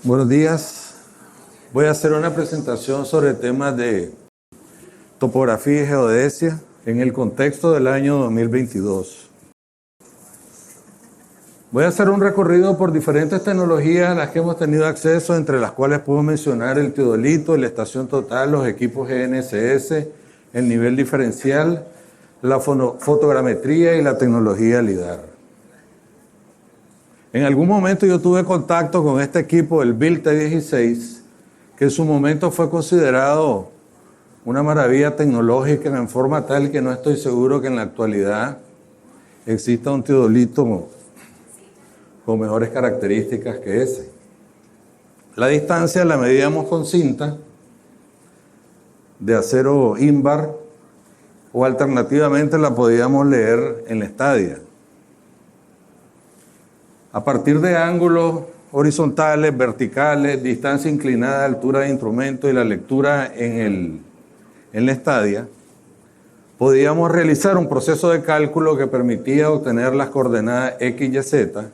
Buenos días. Voy a hacer una presentación sobre temas de topografía y geodesia en el contexto del año 2022. Voy a hacer un recorrido por diferentes tecnologías a las que hemos tenido acceso, entre las cuales puedo mencionar el teodolito, la estación total, los equipos GNSS, el nivel diferencial, la fotogrametría y la tecnología LIDAR. En algún momento yo tuve contacto con este equipo, el Build T16, que en su momento fue considerado una maravilla tecnológica en forma tal que no estoy seguro que en la actualidad exista un teodolito con mejores características que ese. La distancia la medíamos con cinta de acero ínbar o alternativamente la podíamos leer en la Stadia. A partir de ángulos horizontales, verticales, distancia inclinada, altura de instrumento y la lectura en la Stadia, podíamos realizar un proceso de cálculo que permitía obtener las coordenadas X y Z.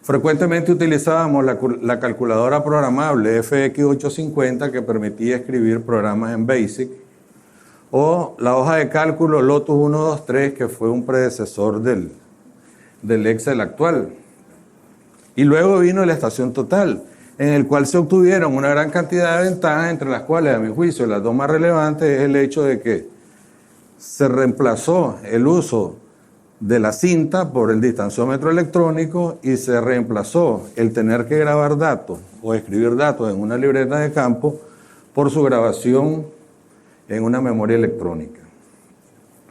Frecuentemente utilizábamos la calculadora programable FX850 que permitía escribir programas en BASIC, o la hoja de cálculo Lotus 123 que fue un predecesor del Excel actual. Y luego vino la estación total, en el cual se obtuvieron una gran cantidad de ventajas, entre las cuales, a mi juicio, las dos más relevantes es el hecho de que se reemplazó el uso de la cinta por el distanciómetro electrónico y se reemplazó el tener que grabar datos o escribir datos en una libreta de campo por su grabación en una memoria electrónica.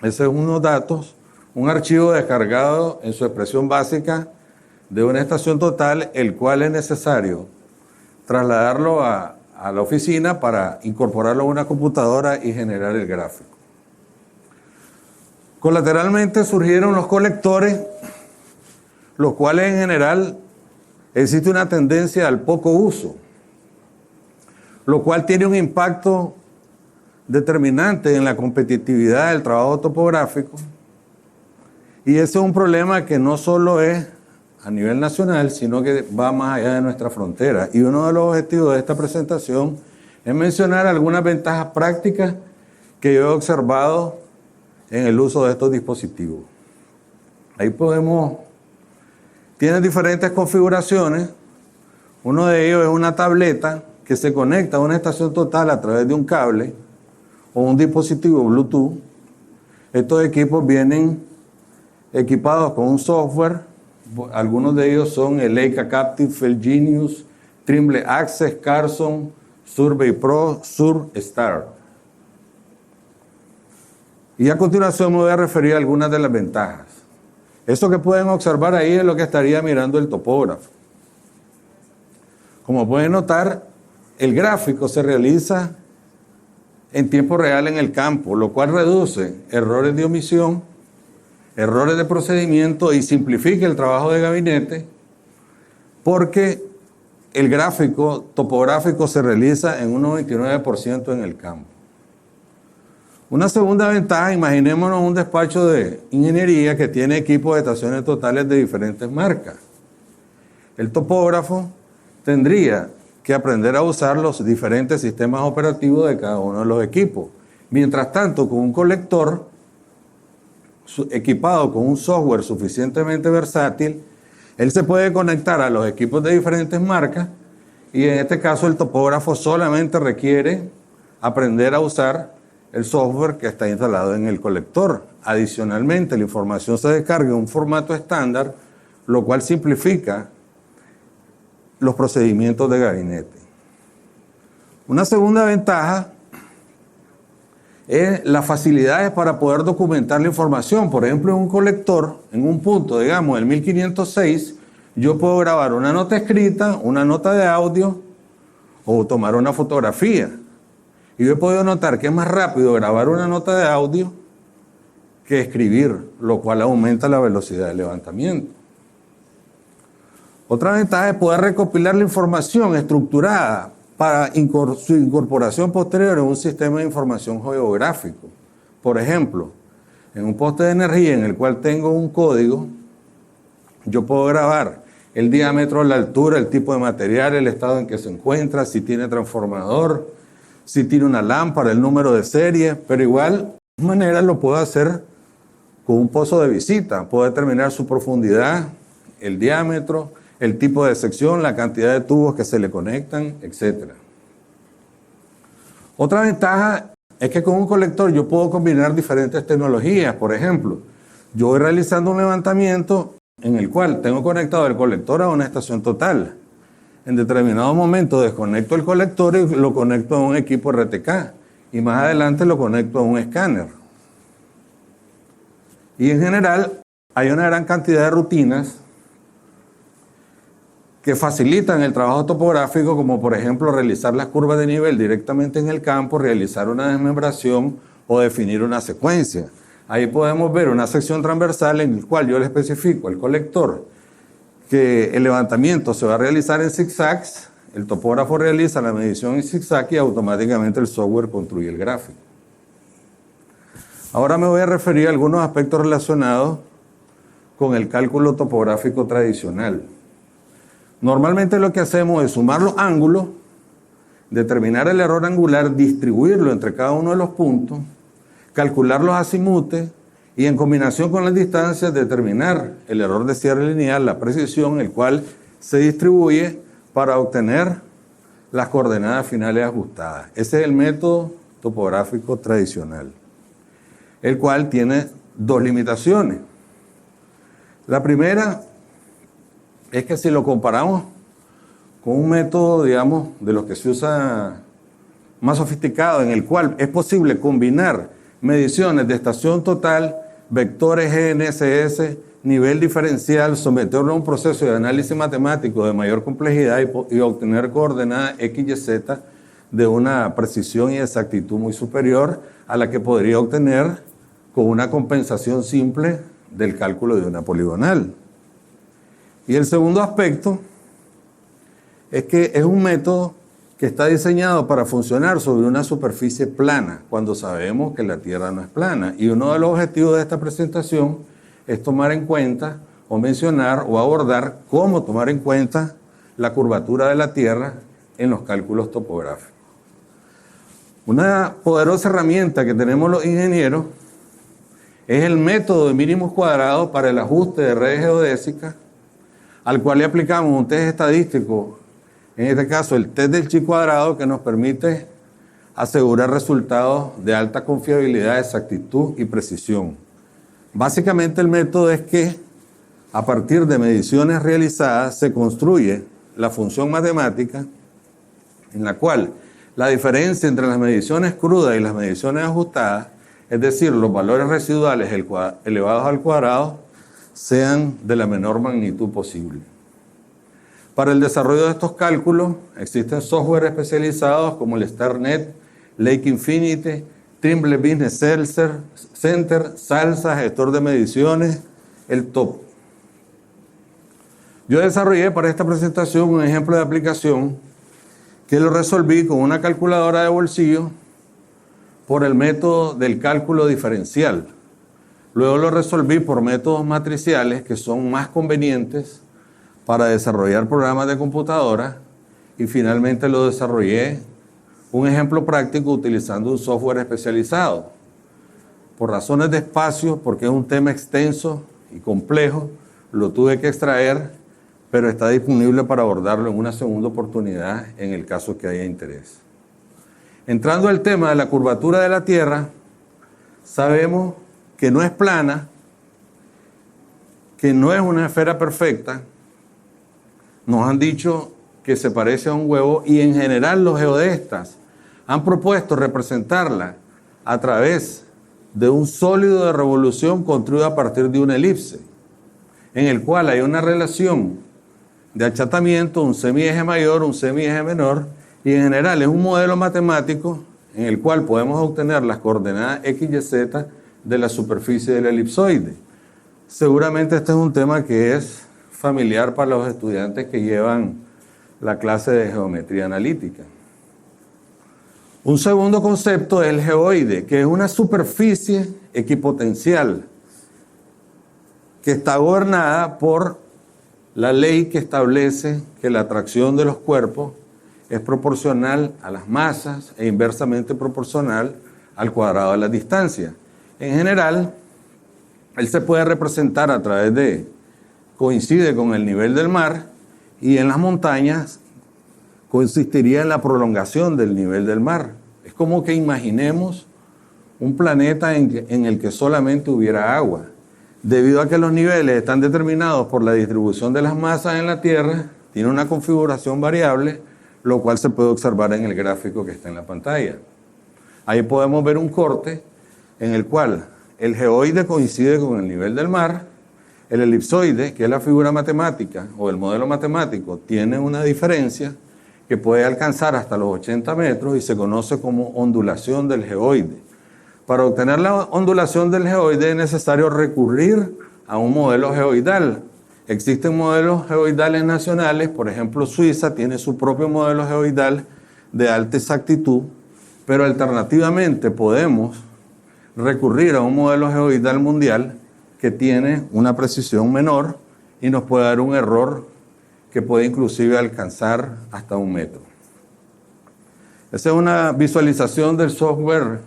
Ese es unos datos, un archivo descargado en su expresión básica de una estación total, el cual es necesario trasladarlo a la oficina para incorporarlo a una computadora y generar el gráfico. Colateralmente surgieron los colectores, los cuales en general existe una tendencia al poco uso, lo cual tiene un impacto determinante en la competitividad del trabajo topográfico, y ese es un problema que no solo es a nivel nacional, sino que va más allá de nuestra frontera. Y uno de los objetivos de esta presentación es mencionar algunas ventajas prácticas que yo he observado en el uso de estos dispositivos. Ahí tiene diferentes configuraciones. Uno de ellos es una tableta que se conecta a una estación total a través de un cable o un dispositivo Bluetooth. Estos equipos vienen equipados con un software. Algunos de ellos son el Leica Captive, Felgenius, Trimble Access, Carson, Survey Pro, SurStar. Y a continuación me voy a referir a algunas de las ventajas. Esto que pueden observar ahí es lo que estaría mirando el topógrafo. Como pueden notar, el gráfico se realiza en tiempo real en el campo, lo cual reduce errores de omisión, errores de procedimiento y simplifica el trabajo de gabinete, porque el gráfico topográfico se realiza en un 99% en el campo. Una segunda ventaja, imaginémonos un despacho de ingeniería que tiene equipos de estaciones totales de diferentes marcas. El topógrafo tendría que aprender a usar los diferentes sistemas operativos de cada uno de los equipos. Mientras tanto, con un colector equipado con un software suficientemente versátil, él se puede conectar a los equipos de diferentes marcas, y en este caso el topógrafo solamente requiere aprender a usar el software que está instalado en el colector. Adicionalmente, la información se descarga en un formato estándar, lo cual simplifica los procedimientos de gabinete. Una segunda ventaja es las facilidades para poder documentar la información. Por ejemplo, en un colector, en un punto, digamos, el 1506, yo puedo grabar una nota escrita, una nota de audio o tomar una fotografía. Y yo he podido notar que es más rápido grabar una nota de audio que escribir, lo cual aumenta la velocidad de levantamiento. Otra ventaja es poder recopilar la información estructurada para su incorporación posterior en un sistema de información geográfico. Por ejemplo, en un poste de energía en el cual tengo un código, yo puedo grabar el diámetro, la altura, el tipo de material, el estado en que se encuentra, si tiene transformador, si tiene una lámpara, el número de serie, pero igual de manera lo puedo hacer con un pozo de visita. Puedo determinar su profundidad, el diámetro, el tipo de sección, la cantidad de tubos que se le conectan, etc. Otra ventaja es que con un colector yo puedo combinar diferentes tecnologías. Por ejemplo, yo voy realizando un levantamiento en el cual tengo conectado el colector a una estación total. En determinado momento desconecto el colector y lo conecto a un equipo RTK. Y más adelante lo conecto a un escáner. Y en general hay una gran cantidad de rutinas que facilitan el trabajo topográfico, como por ejemplo realizar las curvas de nivel directamente en el campo, realizar una desmembración o definir una secuencia. Ahí podemos ver una sección transversal en la cual yo le especifico al colector que el levantamiento se va a realizar en zigzags, el topógrafo realiza la medición en zigzag y automáticamente el software construye el gráfico. Ahora me voy a referir a algunos aspectos relacionados con el cálculo topográfico tradicional. Normalmente lo que hacemos es sumar los ángulos, determinar el error angular, distribuirlo entre cada uno de los puntos, calcular los azimutes y en combinación con las distancias determinar el error de cierre lineal, la precisión, el cual se distribuye para obtener las coordenadas finales ajustadas. Ese es el método topográfico tradicional, el cual tiene dos limitaciones. La primera es que si lo comparamos con un método, digamos, de los que se usa más sofisticado, en el cual es posible combinar mediciones de estación total, vectores GNSS, nivel diferencial, someterlo a un proceso de análisis matemático de mayor complejidad y obtener coordenadas X y Z de una precisión y exactitud muy superior a la que podría obtener con una compensación simple del cálculo de una poligonal. Y el segundo aspecto es que es un método que está diseñado para funcionar sobre una superficie plana, cuando sabemos que la Tierra no es plana. Y uno de los objetivos de esta presentación es tomar en cuenta o mencionar o abordar cómo tomar en cuenta la curvatura de la Tierra en los cálculos topográficos. Una poderosa herramienta que tenemos los ingenieros es el método de mínimos cuadrados para el ajuste de redes geodésicas, al cual le aplicamos un test estadístico, en este caso el test del chi cuadrado, que nos permite asegurar resultados de alta confiabilidad, exactitud y precisión. Básicamente el método es que a partir de mediciones realizadas se construye la función matemática en la cual la diferencia entre las mediciones crudas y las mediciones ajustadas, es decir, los valores residuales elevados al cuadrado, sean de la menor magnitud posible. Para el desarrollo de estos cálculos existen software especializados como el StarNet, Lake Infinity, Trimble Business Center, Salsa, gestor de mediciones, el TOP. Yo desarrollé para esta presentación un ejemplo de aplicación que lo resolví con una calculadora de bolsillo por el método del cálculo diferencial. Luego lo resolví por métodos matriciales que son más convenientes para desarrollar programas de computadora y finalmente lo desarrollé un ejemplo práctico utilizando un software especializado. Por razones de espacio, porque es un tema extenso y complejo, lo tuve que extraer, pero está disponible para abordarlo en una segunda oportunidad en el caso que haya interés. Entrando al tema de la curvatura de la Tierra, sabemos que no es plana, que no es una esfera perfecta. Nos han dicho que se parece a un huevo y en general los geodestas han propuesto representarla a través de un sólido de revolución construido a partir de una elipse, en el cual hay una relación de achatamiento, un semieje mayor, un semieje menor, y en general es un modelo matemático en el cual podemos obtener las coordenadas X y Z de la superficie del elipsoide. Seguramente este es un tema que es familiar para los estudiantes que llevan la clase de geometría analítica. Un segundo concepto es el geoide, que es una superficie equipotencial que está gobernada por la ley que establece que la atracción de los cuerpos es proporcional a las masas e inversamente proporcional al cuadrado de la distancia. En general, él se puede representar a través de, coincide con el nivel del mar, y en las montañas consistiría en la prolongación del nivel del mar. Es como que imaginemos un planeta en el que solamente hubiera agua. Debido a que los niveles están determinados por la distribución de las masas en la Tierra, tiene una configuración variable, lo cual se puede observar en el gráfico que está en la pantalla. Ahí podemos ver un corte en el cual el geoide coincide con el nivel del mar, el elipsoide, que es la figura matemática o el modelo matemático, tiene una diferencia que puede alcanzar hasta los 80 metros y se conoce como ondulación del geoide. Para obtener la ondulación del geoide es necesario recurrir a un modelo geoidal. Existen modelos geoidales nacionales, por ejemplo Suiza tiene su propio modelo geoidal de alta exactitud, pero alternativamente podemos recurrir a un modelo geoidal mundial que tiene una precisión menor y nos puede dar un error que puede inclusive alcanzar hasta 1 metro. Esa es una visualización del software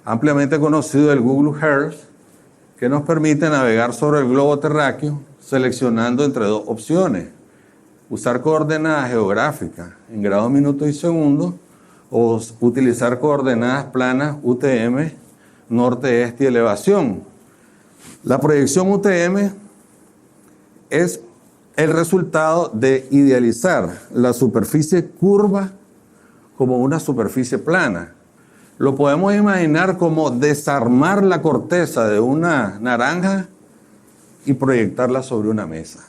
ampliamente conocido del Google Earth, que nos permite navegar sobre el globo terráqueo seleccionando entre 2 opciones: usar coordenadas geográficas en grados, minutos y segundos o utilizar coordenadas planas UTM, norte, este y elevación. La proyección UTM es el resultado de idealizar la superficie curva como una superficie plana. Lo podemos imaginar como desarmar la corteza de una naranja y proyectarla sobre una mesa.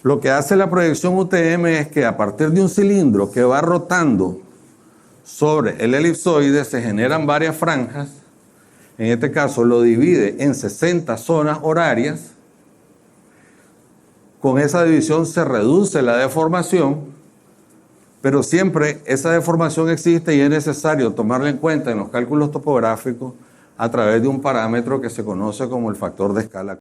Lo que hace la proyección UTM es que a partir de un cilindro que va rotando sobre el elipsoide se generan varias franjas. En este caso lo divide en 60 zonas horarias. Con esa división se reduce la deformación, pero siempre esa deformación existe y es necesario tomarla en cuenta en los cálculos topográficos a través de un parámetro que se conoce como el factor de escala.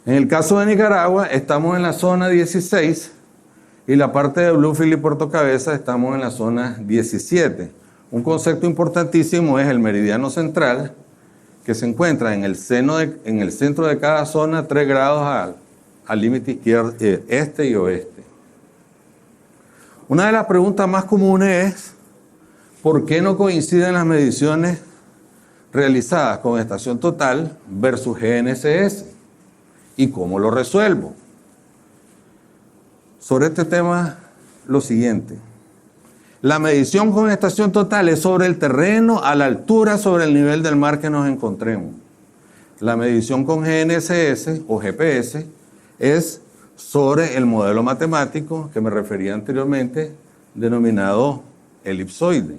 En el caso de Nicaragua estamos en la zona 16 y la parte de Bluefield y Puerto Cabeza estamos en la zona 17. Un concepto importantísimo es el meridiano central, que se encuentra en el centro de cada zona, 3 grados al límite izquierdo, este y oeste. Una de las preguntas más comunes es: ¿por qué no coinciden las mediciones realizadas con estación total versus GNSS? ¿Y cómo lo resuelvo? Sobre este tema, lo siguiente. La medición con estación total es sobre el terreno a la altura sobre el nivel del mar que nos encontremos. La medición con GNSS o GPS es sobre el modelo matemático que me refería anteriormente, denominado elipsoide.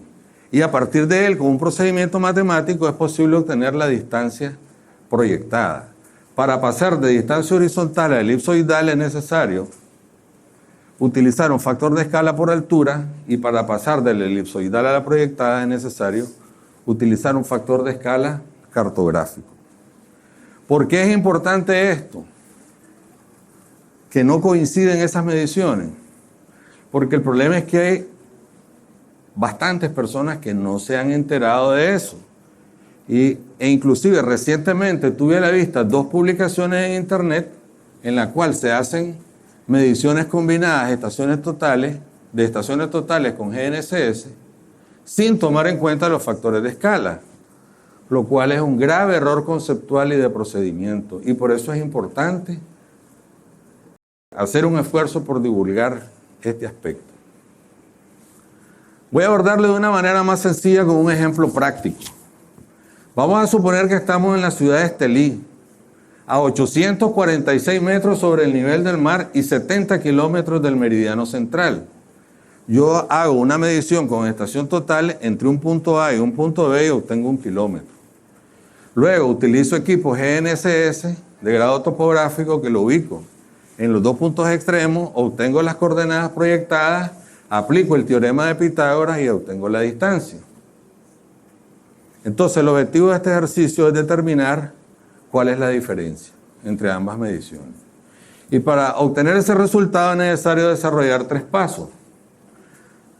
Y a partir de él, con un procedimiento matemático, es posible obtener la distancia proyectada. Para pasar de distancia horizontal a elipsoidal es necesario utilizar un factor de escala por altura, y para pasar del elipsoidal a la proyectada es necesario utilizar un factor de escala cartográfico. ¿Por qué es importante esto? Que no coinciden esas mediciones. Porque el problema es que hay bastantes personas que no se han enterado de eso. E inclusive recientemente tuve a la vista 2 publicaciones en internet en la cual se hacen mediciones combinadas de estaciones totales con GNSS sin tomar en cuenta los factores de escala, lo cual es un grave error conceptual y de procedimiento, y por eso es importante hacer un esfuerzo por divulgar este aspecto. Voy a abordarlo de una manera más sencilla con un ejemplo práctico. Vamos a suponer que estamos en la ciudad de Estelí, a 846 metros sobre el nivel del mar y 70 kilómetros del meridiano central. Yo hago una medición con estación total entre un punto A y un punto B y obtengo 1 kilómetro. Luego utilizo equipos GNSS de grado topográfico que lo ubico en los 2 puntos extremos, obtengo las coordenadas proyectadas, aplico el teorema de Pitágoras y obtengo la distancia. Entonces, el objetivo de este ejercicio es determinar cuál es la diferencia entre ambas mediciones. Y para obtener ese resultado es necesario desarrollar 3 pasos.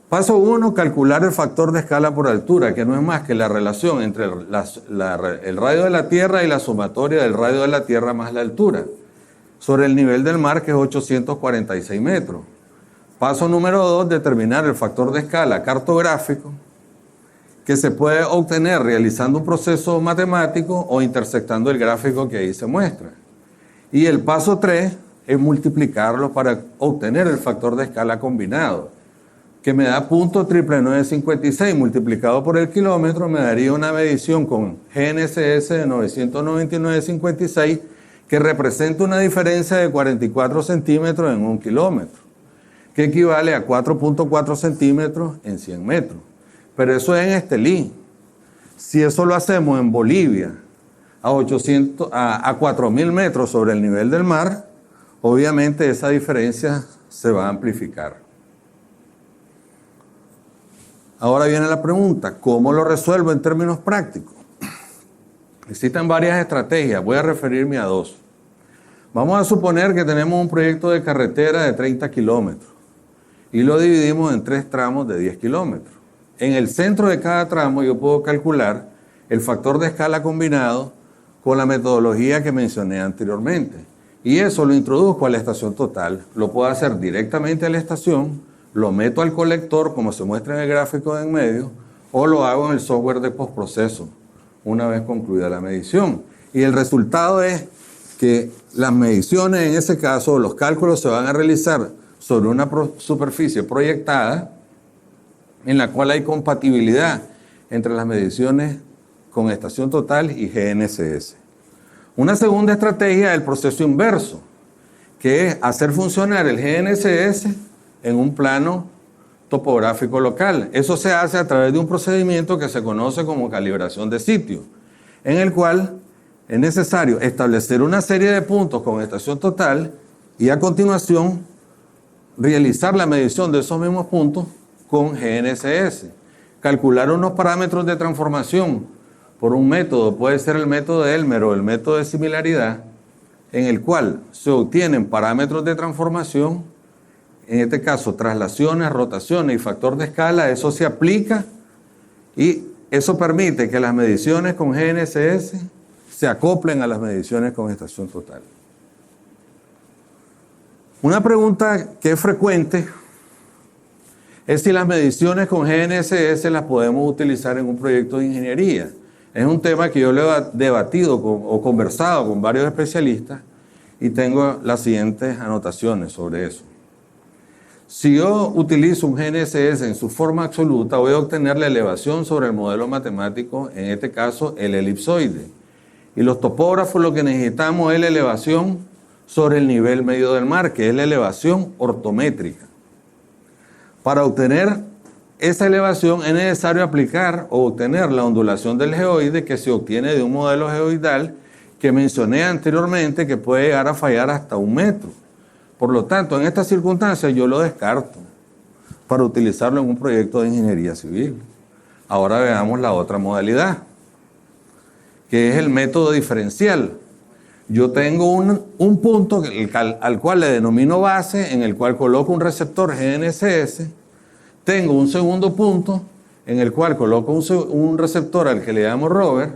Paso 1, calcular el factor de escala por altura, que no es más que la relación entre el radio de la Tierra y la sumatoria del radio de la Tierra más la altura, sobre el nivel del mar, que es 846 metros. Paso número 2, determinar el factor de escala cartográfico, que se puede obtener realizando un proceso matemático o intersectando el gráfico que ahí se muestra. Y el paso 3 es multiplicarlo para obtener el factor de escala combinado, que me da .99956 multiplicado por el kilómetro, me daría una medición con GNSS de 999.56, que representa una diferencia de 44 centímetros en 1 kilómetro, que equivale a 4.4 centímetros en 100 metros. Pero eso es en Estelí. Si eso lo hacemos en Bolivia, a 4.000 metros sobre el nivel del mar, obviamente esa diferencia se va a amplificar. Ahora viene la pregunta, ¿cómo lo resuelvo en términos prácticos? Existen varias estrategias, voy a referirme a 2. Vamos a suponer que tenemos un proyecto de carretera de 30 kilómetros y lo dividimos en 3 tramos de 10 kilómetros. En el centro de cada tramo yo puedo calcular el factor de escala combinado con la metodología que mencioné anteriormente. Y eso lo introduzco a la estación total. Lo puedo hacer directamente a la estación, lo meto al colector como se muestra en el gráfico de en medio, o lo hago en el software de postproceso una vez concluida la medición. Y el resultado es que las mediciones, en ese caso, los cálculos se van a realizar sobre una superficie proyectada en la cual hay compatibilidad entre las mediciones con estación total y GNSS. Una segunda estrategia es el proceso inverso, que es hacer funcionar el GNSS en un plano topográfico local. Eso se hace a través de un procedimiento que se conoce como calibración de sitio, en el cual es necesario establecer una serie de puntos con estación total y a continuación realizar la medición de esos mismos puntos con GNSS. Calcular unos parámetros de transformación por un método, puede ser el método de Elmer o el método de similaridad, en el cual se obtienen parámetros de transformación, en este caso traslaciones, rotaciones y factor de escala. Eso se aplica y eso permite que las mediciones con GNSS se acoplen a las mediciones con estación total. Una pregunta que es frecuente es si las mediciones con GNSS las podemos utilizar en un proyecto de ingeniería. Es un tema que yo le he debatido o conversado con varios especialistas y tengo las siguientes anotaciones sobre eso. Si yo utilizo un GNSS en su forma absoluta, voy a obtener la elevación sobre el modelo matemático, en este caso el elipsoide. Y los topógrafos lo que necesitamos es la elevación sobre el nivel medio del mar, que es la elevación ortométrica. Para obtener esa elevación es necesario aplicar o obtener la ondulación del geoide, que se obtiene de un modelo geoidal que mencioné anteriormente, que puede llegar a fallar hasta 1 metro. Por lo tanto, en estas circunstancias yo lo descarto para utilizarlo en un proyecto de ingeniería civil. Ahora veamos la otra modalidad, que es el método diferencial. Yo tengo un punto al cual le denomino base, en el cual coloco un receptor GNSS. Tengo un segundo punto en el cual coloco un receptor al que le llamo rover.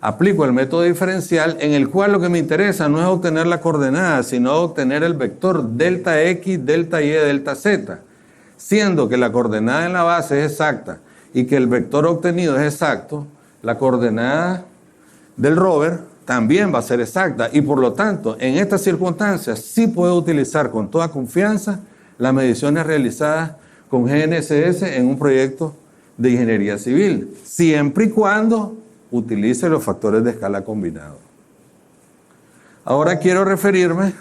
Aplico el método diferencial, en el cual lo que me interesa no es obtener la coordenada, sino obtener el vector delta X, delta Y, delta Z. Siendo que la coordenada en la base es exacta y que el vector obtenido es exacto, la coordenada del rover también va a ser exacta. Y por lo tanto, en estas circunstancias sí puedo utilizar con toda confianza las mediciones realizadas con GNSS en un proyecto de ingeniería civil, siempre y cuando utilice los factores de escala combinados. Ahora quiero referirme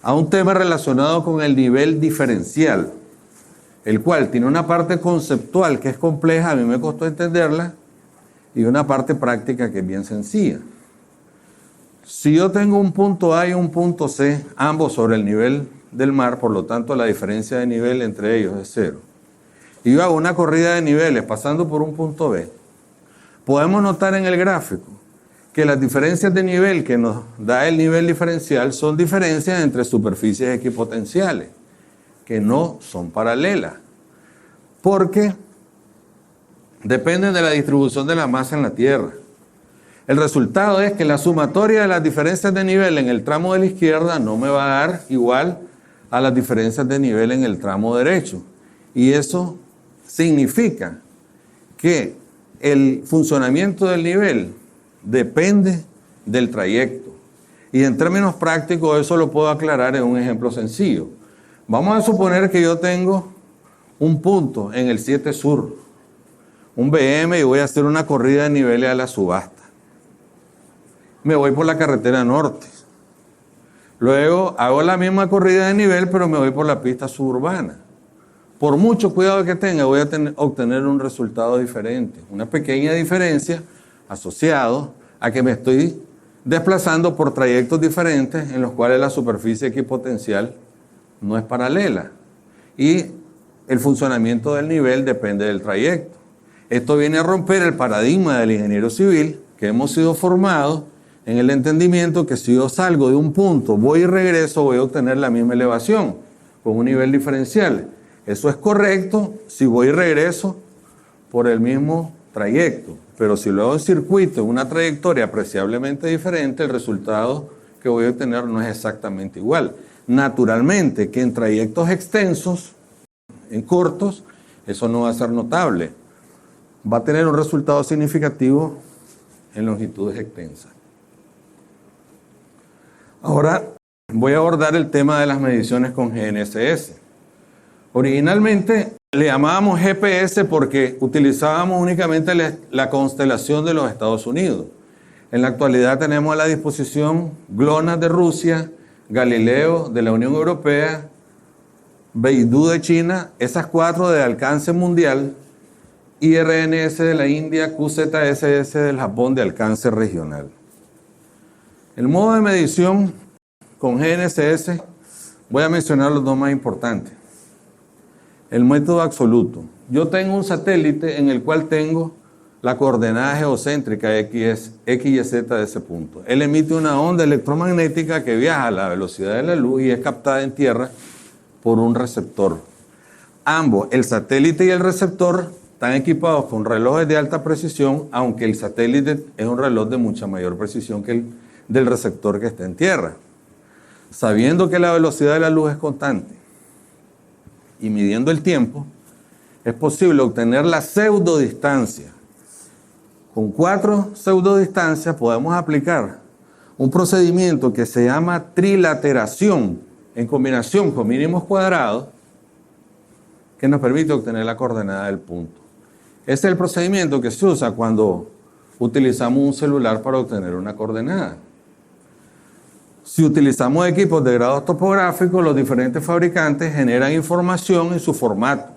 a un tema relacionado con el nivel diferencial, el cual tiene una parte conceptual que es compleja, a mí me costó entenderla, y una parte práctica que es bien sencilla. Si yo tengo un punto A y un punto C, ambos sobre el nivel del mar, por lo tanto la diferencia de nivel entre ellos es 0, y yo hago una corrida de niveles pasando por un punto B, podemos notar en el gráfico que las diferencias de nivel que nos da el nivel diferencial son diferencias entre superficies equipotenciales, que no son paralelas, porque dependen de la distribución de la masa en la Tierra. El resultado es que la sumatoria de las diferencias de nivel en el tramo de la izquierda no me va a dar igual a las diferencias de nivel en el tramo derecho. Y eso significa que el funcionamiento del nivel depende del trayecto. Y en términos prácticos eso lo puedo aclarar en un ejemplo sencillo. Vamos a suponer que yo tengo un punto en el 7 Sur, un BM, y voy a hacer una corrida de niveles a la subasta. Me voy por la carretera norte. Luego hago la misma corrida de nivel, pero me voy por la pista suburbana. Por mucho cuidado que tenga, voy a obtener un resultado diferente. Una pequeña diferencia asociado a que me estoy desplazando por trayectos diferentes en los cuales la superficie equipotencial no es paralela. Y el funcionamiento del nivel depende del trayecto. Esto viene a romper el paradigma del ingeniero civil que hemos sido formados en el entendimiento que si yo salgo de un punto, voy y regreso, voy a obtener la misma elevación con un nivel diferencial. Eso es correcto si voy y regreso por el mismo trayecto, pero si lo hago en circuito, en una trayectoria apreciablemente diferente, el resultado que voy a obtener no es exactamente igual. Naturalmente que en trayectos extensos, en cortos, eso no va a ser notable. Va a tener un resultado significativo en longitudes extensas. Ahora voy a abordar el tema de las mediciones con GNSS. Originalmente le llamábamos GPS porque utilizábamos únicamente la constelación de los Estados Unidos. En la actualidad tenemos a la disposición GLONASS de Rusia, Galileo de la Unión Europea, Beidou de China, esas 4 de alcance mundial, IRNS de la India, QZSS del Japón de alcance regional. El modo de medición con GNSS, voy a mencionar los dos más importantes. El método absoluto. Yo tengo un satélite en el cual tengo la coordenada geocéntrica X, Y, Z de ese punto. Él emite una onda electromagnética que viaja a la velocidad de la luz y es captada en tierra por un receptor. Ambos, el satélite y el receptor, están equipados con relojes de alta precisión, aunque el satélite es un reloj de mucha mayor precisión que el del receptor que está en tierra. Sabiendo que la velocidad de la luz es constante y midiendo el tiempo, es posible obtener la pseudodistancia. Con 4 pseudodistancias podemos aplicar un procedimiento que se llama trilateración en combinación con mínimos cuadrados que nos permite obtener la coordenada del punto. Ese es el procedimiento que se usa cuando utilizamos un celular para obtener una coordenada. Si utilizamos equipos de grados topográficos, los diferentes fabricantes generan información en su formato.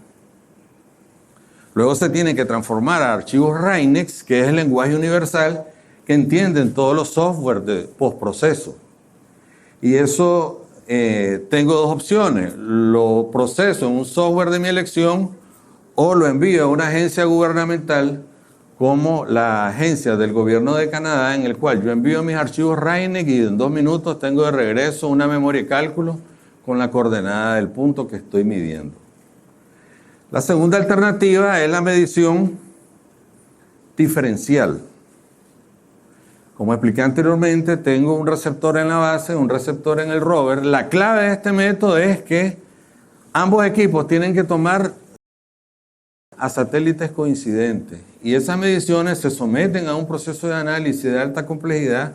Luego se tiene que transformar a archivos RAINEX, que es el lenguaje universal que entienden todos los software de postproceso. Y eso tengo dos opciones: lo proceso en un software de mi elección o lo envío a una agencia gubernamental como la agencia del gobierno de Canadá, en el cual yo envío mis archivos RAINEX y en 2 minutos tengo de regreso una memoria de cálculo con la coordenada del punto que estoy midiendo. La segunda alternativa es la medición diferencial. Como expliqué anteriormente, tengo un receptor en la base, un receptor en el rover. La clave de este método es que ambos equipos tienen que tomar a satélites coincidentes y esas mediciones se someten a un proceso de análisis de alta complejidad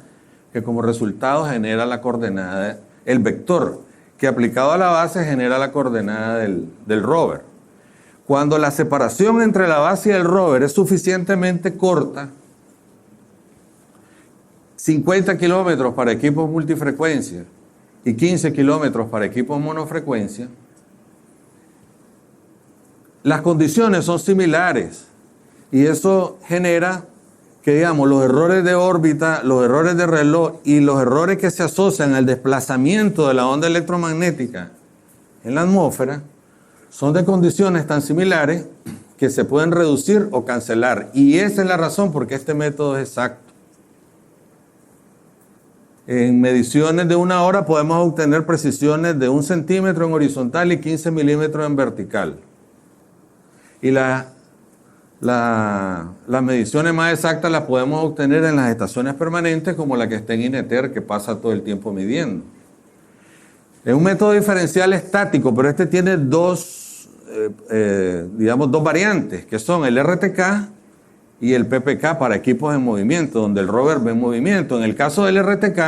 que como resultado genera la coordenada, el vector, que aplicado a la base genera la coordenada del rover. Cuando la separación entre la base y el rover es suficientemente corta, 50 kilómetros para equipos multifrecuencia y 15 kilómetros para equipos monofrecuencia, las condiciones son similares y eso genera que, digamos, los errores de órbita, los errores de reloj y los errores que se asocian al desplazamiento de la onda electromagnética en la atmósfera son de condiciones tan similares que se pueden reducir o cancelar. Y esa es la razón por qué este método es exacto. En mediciones de 1 hora podemos obtener precisiones de 1 centímetro en horizontal y 15 milímetros en vertical. Y las mediciones más exactas las podemos obtener en las estaciones permanentes, como la que está en INETER, que pasa todo el tiempo midiendo. Es un método diferencial estático, pero este tiene dos variantes, que son el RTK y el PPK para equipos en movimiento, donde el rover ve en movimiento. En el caso del RTK,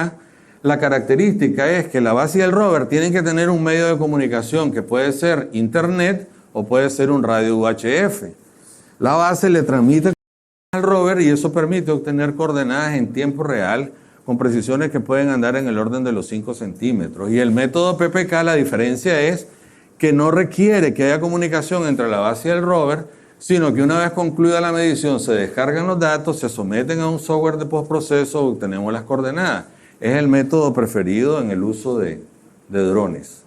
la característica es que la base y el rover tienen que tener un medio de comunicación que puede ser internet o puede ser un radio UHF. La base le transmite al rover y eso permite obtener coordenadas en tiempo real con precisiones que pueden andar en el orden de los 5 centímetros. Y el método PPK, la diferencia es que no requiere que haya comunicación entre la base y el rover, sino que una vez concluida la medición se descargan los datos, se someten a un software de postproceso y obtenemos las coordenadas. Es el método preferido en el uso de drones.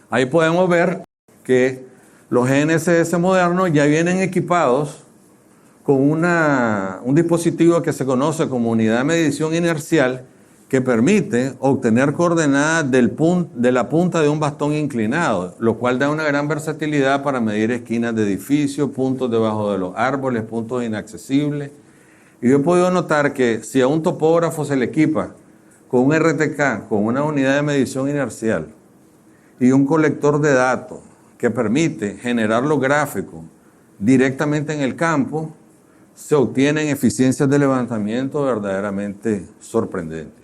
Ahí podemos ver que los GNSS modernos ya vienen equipados con un dispositivo que se conoce como unidad de medición inercial que permite obtener coordenadas de la punta de un bastón inclinado, lo cual da una gran versatilidad para medir esquinas de edificios, puntos debajo de los árboles, puntos inaccesibles. Y yo he podido notar que si a un topógrafo se le equipa con un RTK, con una unidad de medición inercial y un colector de datos que permite generar los gráficos directamente en el campo, se obtienen eficiencias de levantamiento verdaderamente sorprendentes.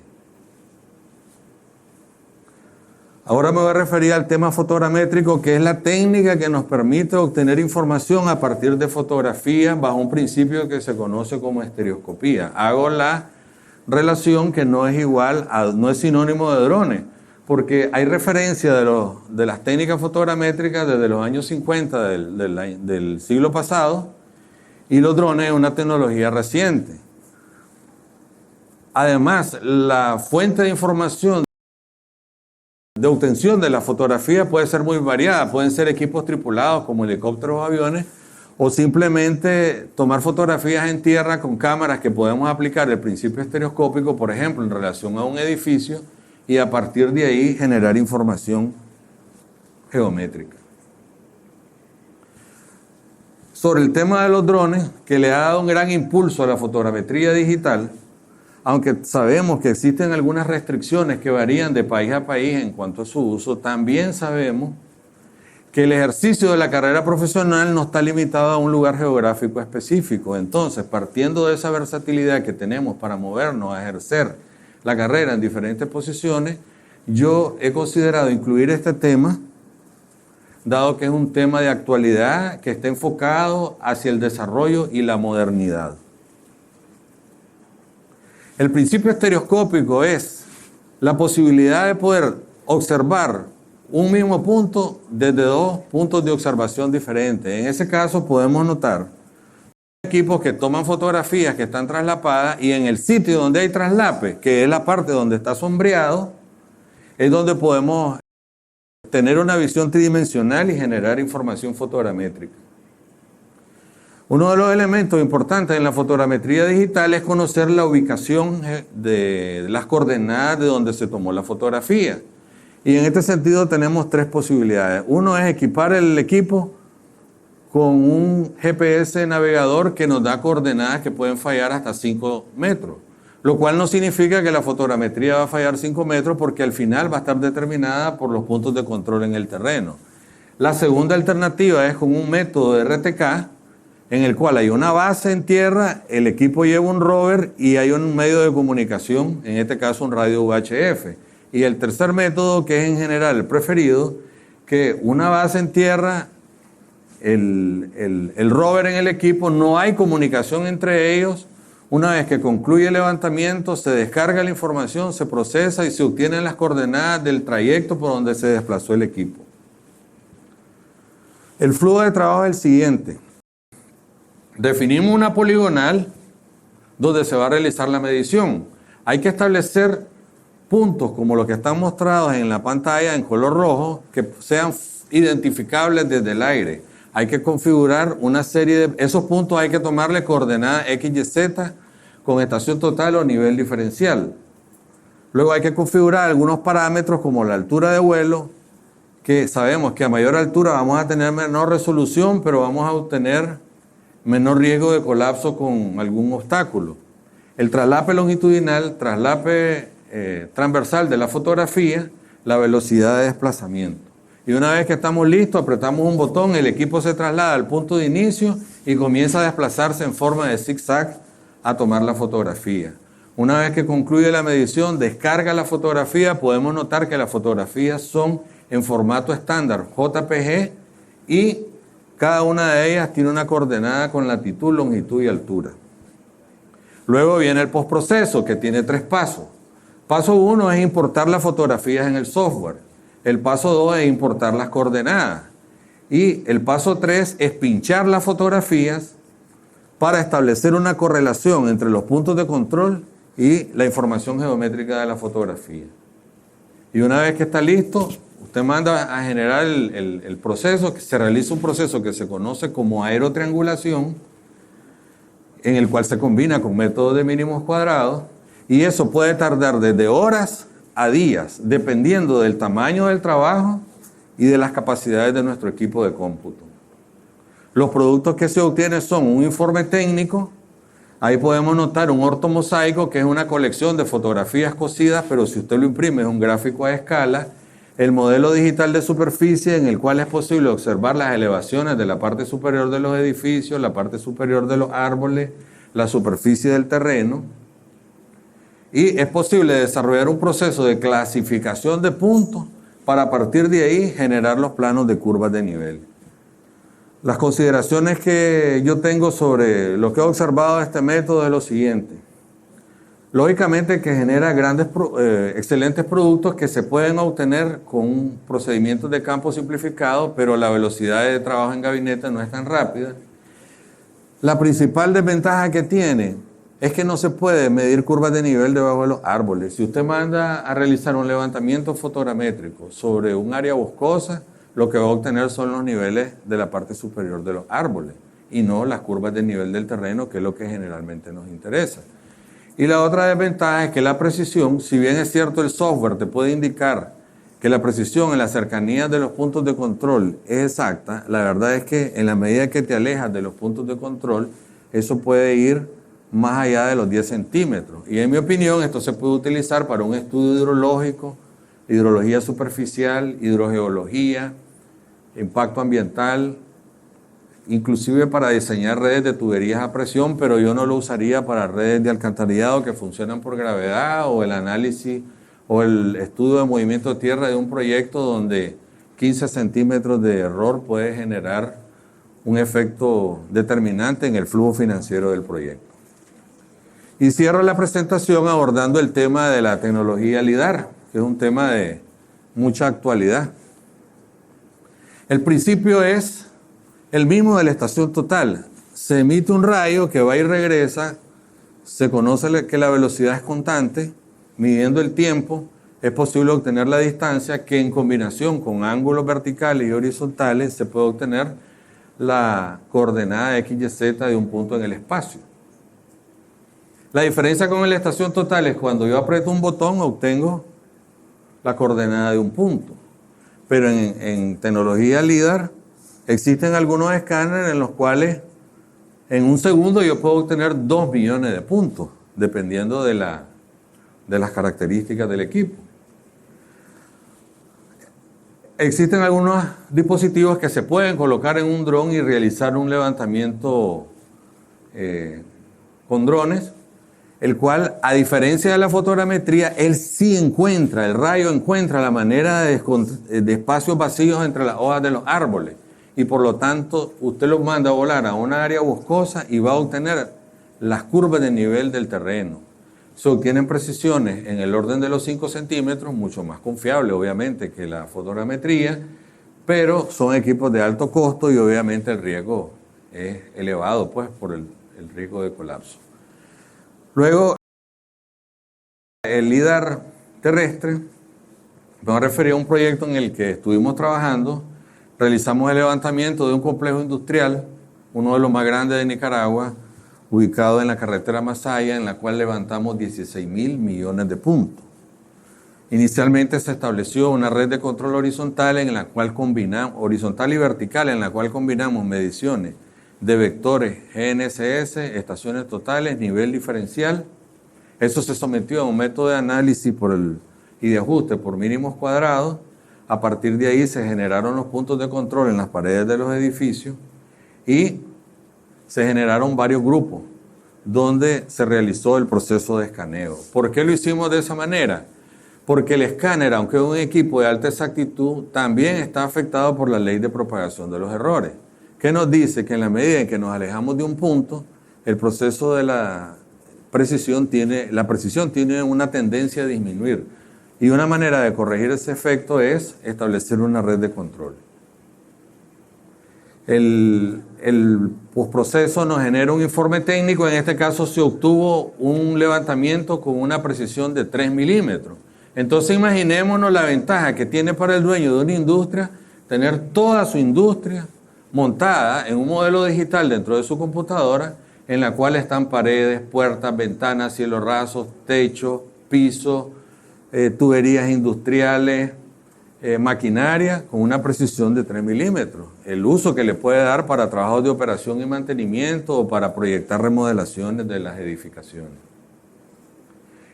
Ahora me voy a referir al tema fotogramétrico, que es la técnica que nos permite obtener información a partir de fotografías bajo un principio que se conoce como estereoscopía. Hago la relación que no es igual, no es sinónimo de drones, porque hay referencia de las técnicas fotogramétricas desde los años 50 del siglo pasado, y los drones es una tecnología reciente. Además, la fuente de información de obtención de la fotografía puede ser muy variada. Pueden ser equipos tripulados como helicópteros o aviones, o simplemente tomar fotografías en tierra con cámaras que podemos aplicar el principio estereoscópico, por ejemplo, en relación a un edificio, y a partir de ahí generar información geométrica. Sobre el tema de los drones, que le ha dado un gran impulso a la fotogrametría digital, aunque sabemos que existen algunas restricciones que varían de país a país en cuanto a su uso, también sabemos que el ejercicio de la carrera profesional no está limitado a un lugar geográfico específico. Entonces, partiendo de esa versatilidad que tenemos para movernos a ejercer la carrera en diferentes posiciones, yo he considerado incluir este tema, dado que es un tema de actualidad que está enfocado hacia el desarrollo y la modernidad. El principio estereoscópico es la posibilidad de poder observar un mismo punto desde dos puntos de observación diferentes. En ese caso podemos notar equipos que toman fotografías que están traslapadas, y en el sitio donde hay traslape, que es la parte donde está sombreado, es donde podemos tener una visión tridimensional y generar información fotogramétrica. Uno de los elementos importantes en la fotogrametría digital es conocer la ubicación de las coordenadas de donde se tomó la fotografía. Y en este sentido tenemos tres posibilidades. Uno es equipar el equipo con un GPS navegador que nos da coordenadas que pueden fallar hasta 5 metros. Lo cual no significa que la fotogrametría va a fallar 5 metros, porque al final va a estar determinada por los puntos de control en el terreno. La segunda alternativa es con un método de RTK, en el cual hay una base en tierra, el equipo lleva un rover y hay un medio de comunicación, en este caso un radio UHF. Y el tercer método, que es en general el preferido, que una base en tierra, el rover en el equipo, no hay comunicación entre ellos. Una vez que concluye el levantamiento, se descarga la información, se procesa y se obtienen las coordenadas del trayecto por donde se desplazó el equipo. El flujo de trabajo es el siguiente. Definimos una poligonal donde se va a realizar la medición. Hay que establecer puntos como los que están mostrados en la pantalla en color rojo, que sean identificables desde el aire. hay que configurar una serie de... Esos puntos hay que tomarle coordenadas X, Y, Z con estación total o nivel diferencial. Luego hay que configurar algunos parámetros como la altura de vuelo, que sabemos que a mayor altura vamos a tener menor resolución, pero vamos a obtener menor riesgo de colapso con algún obstáculo. El traslape longitudinal, traslape transversal de la fotografía, la velocidad de desplazamiento. Y una vez que estamos listos, apretamos un botón, el equipo se traslada al punto de inicio y comienza a desplazarse en forma de zigzag a tomar la fotografía. Una vez que concluye la medición, descarga la fotografía, podemos notar que las fotografías son en formato estándar JPG y cada una de ellas tiene una coordenada con latitud, longitud y altura. Luego viene el postproceso, que tiene 3 pasos. Paso 1 es importar las fotografías en el software. El paso 2 es importar las coordenadas. Y el paso 3 es pinchar las fotografías para establecer una correlación entre los puntos de control y la información geométrica de la fotografía. Y una vez que está listo, usted manda a generar el proceso, que se realiza un proceso que se conoce como aerotriangulación, en el cual se combina con métodos de mínimos cuadrados, y eso puede tardar desde horas a días, dependiendo del tamaño del trabajo y de las capacidades de nuestro equipo de cómputo. Los productos que se obtienen son un informe técnico, ahí podemos notar un ortomosaico, que es una colección de fotografías cosidas, pero si usted lo imprime es un gráfico a escala, el modelo digital de superficie en el cual es posible observar las elevaciones de la parte superior de los edificios, la parte superior de los árboles, la superficie del terreno, y es posible desarrollar un proceso de clasificación de puntos para a partir de ahí generar los planos de curvas de nivel. Las consideraciones que yo tengo sobre lo que he observado de este método es lo siguiente. Lógicamente que genera excelentes productos que se pueden obtener con procedimientos de campo simplificado, pero la velocidad de trabajo en gabinete no es tan rápida. La principal desventaja que tiene es que no se puede medir curvas de nivel debajo de los árboles. Si usted manda a realizar un levantamiento fotogramétrico sobre un área boscosa, lo que va a obtener son los niveles de la parte superior de los árboles y no las curvas de nivel del terreno, que es lo que generalmente nos interesa. Y la otra desventaja es que la precisión, si bien es cierto el software te puede indicar que la precisión en la cercanía de los puntos de control es exacta, la verdad es que en la medida que te alejas de los puntos de control, eso puede ir más allá de los 10 centímetros. Y en mi opinión, esto se puede utilizar para un estudio hidrológico, hidrología superficial, hidrogeología, impacto ambiental, inclusive para diseñar redes de tuberías a presión, pero yo no lo usaría para redes de alcantarillado que funcionan por gravedad o el análisis o el estudio de movimiento de tierra de un proyecto donde 15 centímetros de error puede generar un efecto determinante en el flujo financiero del proyecto. Y cierro la presentación abordando el tema de la tecnología LIDAR, que es un tema de mucha actualidad. El principio es el mismo de la estación total. Se emite un rayo que va y regresa, se conoce que la velocidad es constante, midiendo el tiempo es posible obtener la distancia, que en combinación con ángulos verticales y horizontales se puede obtener la coordenada X, Y, Z de un punto en el espacio. La diferencia con la estación total es cuando yo aprieto un botón obtengo la coordenada de un punto. Pero en tecnología LIDAR existen algunos escáneres en los cuales en un segundo yo puedo obtener 2 millones de puntos, dependiendo de las características del equipo. Existen algunos dispositivos que se pueden colocar en un dron y realizar un levantamiento con drones, el cual, a diferencia de la fotogrametría, él sí encuentra, el rayo encuentra la manera de espacios vacíos entre las hojas de los árboles. Y por lo tanto, usted los manda a volar a una área boscosa y va a obtener las curvas de nivel del terreno. Se obtienen precisiones en el orden de los 5 centímetros, mucho más confiable, obviamente, que la fotogrametría, pero son equipos de alto costo y obviamente el riesgo es elevado, pues, por el riesgo de colapso. Luego, el LIDAR terrestre, me voy a referir a un proyecto en el que estuvimos trabajando. realizamos el levantamiento de un complejo industrial, uno de los más grandes de Nicaragua, ubicado en la carretera Masaya, en la cual levantamos 16.000 millones de puntos. Inicialmente se estableció una red de control horizontal en la cual horizontal y vertical, en la cual combinamos mediciones de vectores GNSS, estaciones totales, nivel diferencial. Eso se sometió a un método de análisis y de ajuste por mínimos cuadrados. A partir de ahí se generaron los puntos de control en las paredes de los edificios y se generaron varios grupos donde se realizó el proceso de escaneo. ¿Por qué lo hicimos de esa manera? Porque el escáner, aunque es un equipo de alta exactitud, también está afectado por la ley de propagación de los errores, que nos dice que en la medida en que nos alejamos de un punto, el proceso de la precisión tiene una tendencia a disminuir. Y una manera de corregir ese efecto es establecer una red de control. El postproceso nos genera un informe técnico. En este caso se obtuvo un levantamiento con una precisión de 3 milímetros. Entonces imaginémonos la ventaja que tiene para el dueño de una industria tener toda su industria montada en un modelo digital dentro de su computadora, en la cual están paredes, puertas, ventanas, cielos rasos, techo, piso, tuberías industriales, maquinaria con una precisión de 3 milímetros. El uso que le puede dar para trabajos de operación y mantenimiento o para proyectar remodelaciones de las edificaciones.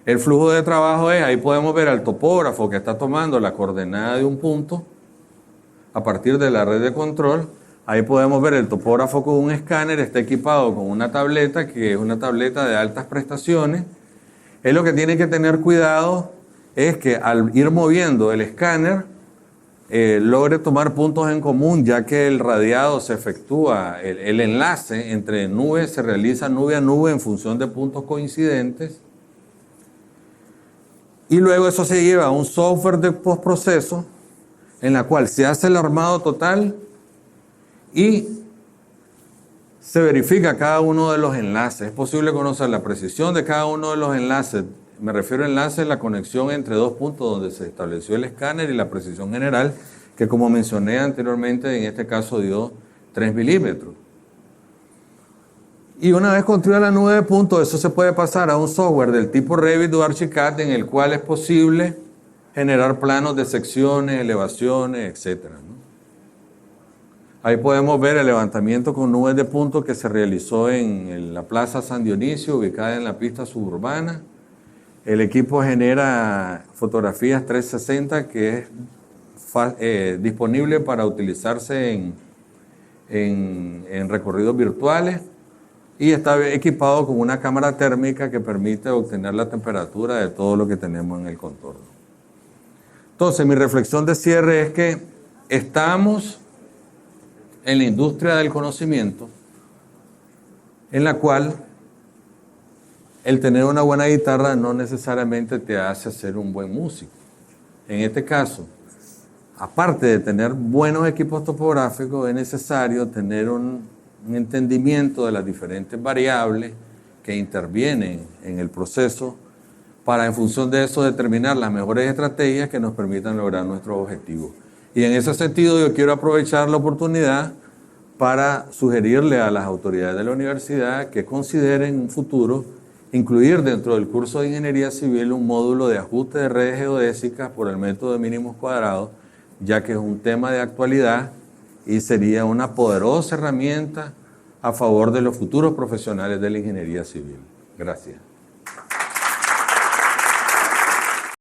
El flujo de trabajo ahí podemos ver al topógrafo que está tomando la coordenada de un punto a partir de la red de control. Ahí podemos ver el topógrafo con un escáner, está equipado con una tableta que es una tableta de altas prestaciones. Él lo que tiene que tener cuidado es que al ir moviendo el escáner logre tomar puntos en común, ya que el radiado se efectúa, el enlace entre nubes se realiza nube a nube en función de puntos coincidentes. Y luego eso se lleva a un software de postproceso en la cual se hace el armado total y se verifica cada uno de los enlaces. Es posible conocer la precisión de cada uno de los enlaces. Me refiero a enlaces, la conexión entre dos puntos donde se estableció el escáner y la precisión general, que como mencioné anteriormente, en este caso dio 3 milímetros. Y una vez construida la nube de puntos, eso se puede pasar a un software del tipo Revit o Archicad, en el cual es posible generar planos de secciones, elevaciones, etc. Ahí podemos ver el levantamiento con nubes de puntos que se realizó en la Plaza San Dionisio, ubicada en la pista suburbana. El equipo genera fotografías 360 que es disponible para utilizarse en recorridos virtuales. Y está equipado con una cámara térmica que permite obtener la temperatura de todo lo que tenemos en el contorno. Entonces, mi reflexión de cierre es que estamos en la industria del conocimiento, en la cual el tener una buena guitarra no necesariamente te hace ser un buen músico. En este caso, aparte de tener buenos equipos topográficos, es necesario tener un entendimiento de las diferentes variables que intervienen en el proceso para, en función de eso, determinar las mejores estrategias que nos permitan lograr nuestros objetivos. Y en ese sentido yo quiero aprovechar la oportunidad para sugerirle a las autoridades de la universidad que consideren en un futuro incluir dentro del curso de Ingeniería Civil un módulo de ajuste de redes geodésicas por el método de mínimos cuadrados, ya que es un tema de actualidad y sería una poderosa herramienta a favor de los futuros profesionales de la ingeniería civil. Gracias.